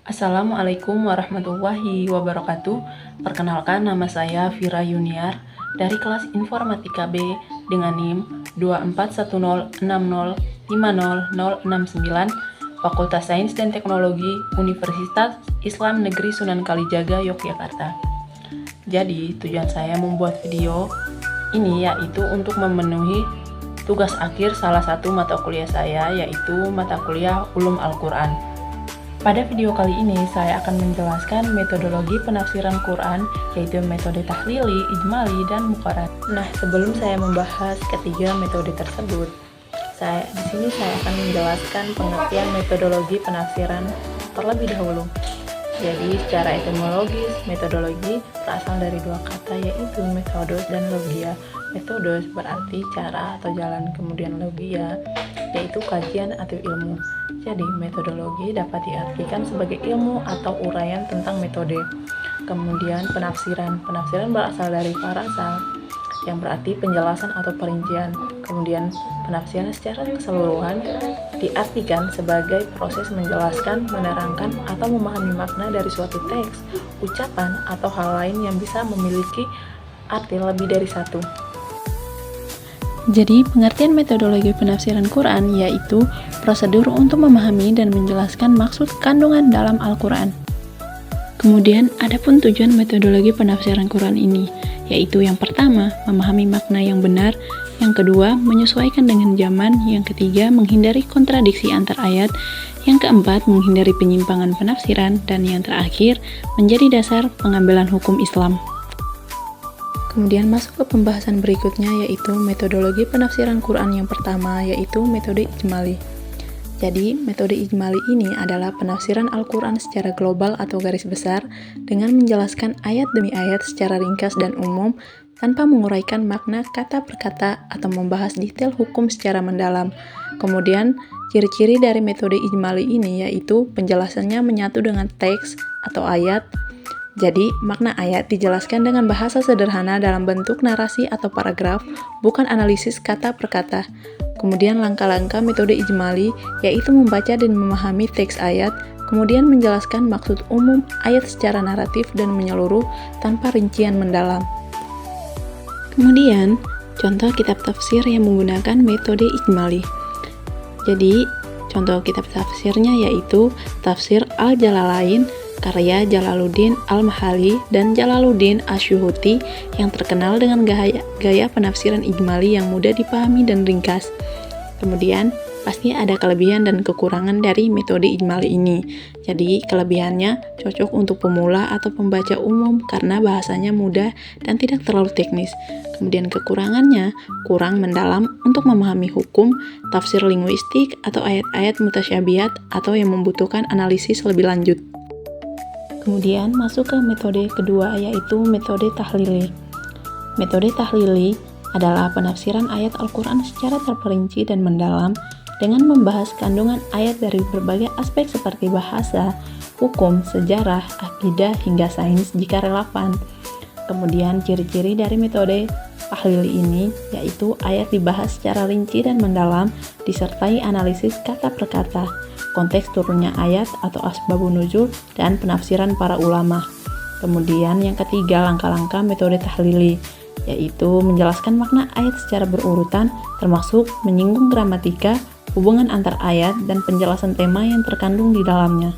Assalamualaikum warahmatullahi wabarakatuh. Perkenalkan, nama saya Vira Yuniar dari kelas Informatika B dengan NIM 24106050069 Fakultas Sains dan Teknologi Universitas Islam Negeri Sunan Kalijaga, Yogyakarta. Jadi, tujuan saya membuat video ini yaitu untuk memenuhi tugas akhir salah satu mata kuliah saya, yaitu mata kuliah Ulum Al-Quran. Pada video kali ini, saya akan menjelaskan metodologi penafsiran Quran, yaitu metode tahlili, ijmali, dan muqarrar. Nah, sebelum saya membahas ketiga metode tersebut, di sini saya akan menjelaskan pengertian metodologi penafsiran terlebih dahulu. Jadi, secara etimologis, metodologi berasal dari dua kata, yaitu metodos dan logia. Metodos berarti cara atau jalan, kemudian logia yaitu kajian atau ilmu. Jadi, metodologi dapat diartikan sebagai ilmu atau uraian tentang metode. Kemudian penafsiran berasal dari farasa, yang berarti penjelasan atau perincian. Kemudian penafsiran secara keseluruhan diartikan sebagai proses menjelaskan, menerangkan, atau memahami makna dari suatu teks, ucapan, atau hal lain yang bisa memiliki arti lebih dari satu. Jadi, pengertian metodologi penafsiran Quran yaitu prosedur untuk memahami dan menjelaskan maksud kandungan dalam Al-Quran. Kemudian, adapun tujuan metodologi penafsiran Quran ini, yaitu yang pertama, memahami makna yang benar, yang kedua, menyesuaikan dengan zaman, yang ketiga, menghindari kontradiksi antar ayat, yang keempat, menghindari penyimpangan penafsiran, dan yang terakhir, menjadi dasar pengambilan hukum Islam. Kemudian masuk ke pembahasan berikutnya, yaitu metodologi penafsiran Quran yang pertama, yaitu metode ijmali. Jadi, metode ijmali ini adalah penafsiran Al-Quran secara global atau garis besar dengan menjelaskan ayat demi ayat secara ringkas dan umum tanpa menguraikan makna kata per kata atau membahas detail hukum secara mendalam. Kemudian, ciri-ciri dari metode ijmali ini yaitu penjelasannya menyatu dengan teks atau ayat. Jadi, makna ayat dijelaskan dengan bahasa sederhana dalam bentuk narasi atau paragraf, bukan analisis kata per kata. Kemudian langkah-langkah metode ijmali yaitu membaca dan memahami teks ayat, kemudian menjelaskan maksud umum ayat secara naratif dan menyeluruh tanpa rincian mendalam. Kemudian, contoh kitab tafsir yang menggunakan metode ijmali. Jadi, contoh kitab tafsirnya yaitu Tafsir Al-Jalalain karya Jalaluddin Al-Mahali dan Jalaluddin Asyuhuti yang terkenal dengan gaya penafsiran ijmali yang mudah dipahami dan ringkas. Kemudian, pasti ada kelebihan dan kekurangan dari metode ijmali ini. Jadi, kelebihannya cocok untuk pemula atau pembaca umum karena bahasanya mudah dan tidak terlalu teknis. Kemudian kekurangannya kurang mendalam untuk memahami hukum, tafsir linguistik, atau ayat-ayat mutasyabihat atau yang membutuhkan analisis lebih lanjut. Kemudian masuk ke metode kedua, yaitu metode tahlili. Metode tahlili adalah penafsiran ayat Al-Quran secara terperinci dan mendalam dengan membahas kandungan ayat dari berbagai aspek seperti bahasa, hukum, sejarah, akidah, hingga sains jika relevan. Kemudian ciri-ciri dari metode tahlili ini yaitu ayat dibahas secara rinci dan mendalam disertai analisis kata per kata, konteks turunnya ayat atau asbabun nuzul, dan penafsiran para ulama. Kemudian yang ketiga, langkah-langkah metode tahlili, yaitu menjelaskan makna ayat secara berurutan, termasuk menyinggung gramatika, hubungan antar ayat, dan penjelasan tema yang terkandung di dalamnya.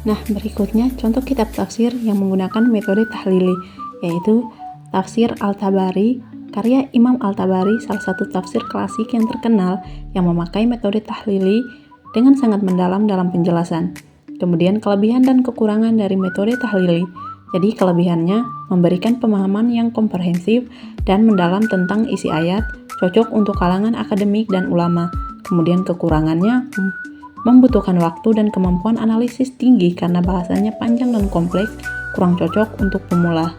Nah, berikutnya contoh kitab tafsir yang menggunakan metode tahlili, yaitu Tafsir Al-Tabari, karya Imam Al-Tabari, salah satu tafsir klasik yang terkenal yang memakai metode tahlili dengan sangat mendalam dalam penjelasan. Kemudian kelebihan dan kekurangan dari metode tahlili. Jadi kelebihannya memberikan pemahaman yang komprehensif dan mendalam tentang isi ayat, cocok untuk kalangan akademik dan ulama. Kemudian kekurangannya membutuhkan waktu dan kemampuan analisis tinggi karena bahasanya panjang dan kompleks, kurang cocok untuk pemula.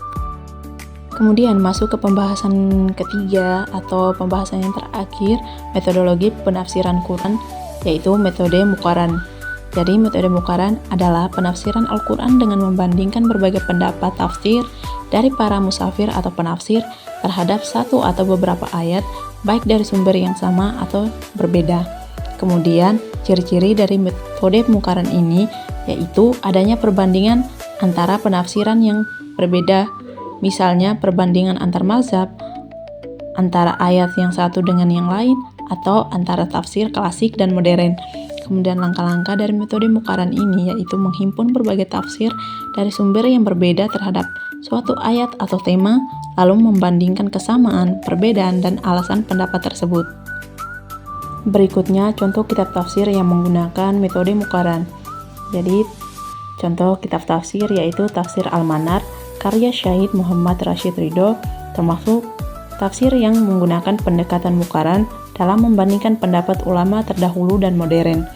Kemudian masuk ke pembahasan ketiga atau pembahasan yang terakhir, metodologi penafsiran Quran, yaitu metode muqarrar. Jadi metode muqarrar adalah penafsiran Al-Quran dengan membandingkan berbagai pendapat tafsir dari para musafir atau penafsir terhadap satu atau beberapa ayat, baik dari sumber yang sama atau berbeda. Kemudian, ciri-ciri dari metode muqarrar ini yaitu adanya perbandingan antara penafsiran yang berbeda, misalnya perbandingan antar mazhab, antara ayat yang satu dengan yang lain, atau antara tafsir klasik dan modern. Kemudian langkah-langkah dari metode muqaran ini yaitu menghimpun berbagai tafsir dari sumber yang berbeda terhadap suatu ayat atau tema, lalu membandingkan kesamaan, perbedaan, dan alasan pendapat tersebut. Berikutnya contoh kitab tafsir yang menggunakan metode muqaran. Jadi contoh kitab tafsir yaitu Tafsir Al-Manar karya Syahid Muhammad Rashid Ridho, termasuk tafsir yang menggunakan pendekatan muqaran dalam membandingkan pendapat ulama terdahulu dan modern.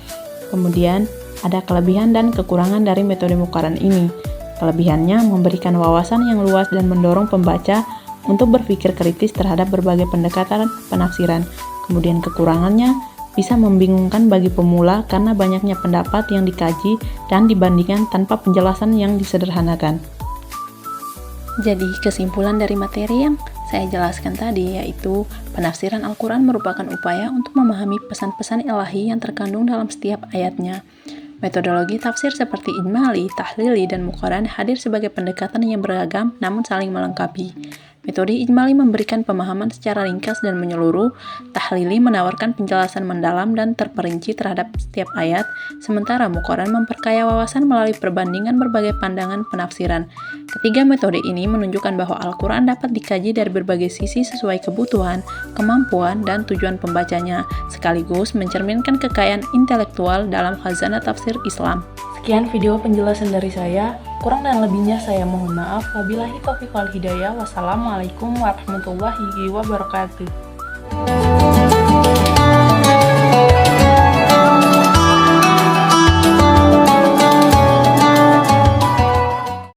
Kemudian ada kelebihan dan kekurangan dari metode muqaran ini. Kelebihannya memberikan wawasan yang luas dan mendorong pembaca untuk berpikir kritis terhadap berbagai pendekatan penafsiran. Kemudian kekurangannya bisa membingungkan bagi pemula karena banyaknya pendapat yang dikaji dan dibandingkan tanpa penjelasan yang disederhanakan. Jadi kesimpulan dari materi yang saya jelaskan tadi yaitu penafsiran Al-Quran merupakan upaya untuk memahami pesan-pesan ilahi yang terkandung dalam setiap ayatnya. Metodologi tafsir seperti ijmali, tahlili, dan muqaran hadir sebagai pendekatan yang beragam namun saling melengkapi. Metode ijmali memberikan pemahaman secara ringkas dan menyeluruh, tahlili menawarkan penjelasan mendalam dan terperinci terhadap setiap ayat, sementara muqaran memperkaya wawasan melalui perbandingan berbagai pandangan penafsiran. Ketiga metode ini menunjukkan bahwa Al-Quran dapat dikaji dari berbagai sisi sesuai kebutuhan, kemampuan, dan tujuan pembacanya, sekaligus mencerminkan kekayaan intelektual dalam khazanah tafsir Islam. Sekian video penjelasan dari saya. Kurang dan lebihnya saya mohon maaf. Wabillahi taufiq wal hidayah. Wassalamualaikum warahmatullahi wabarakatuh.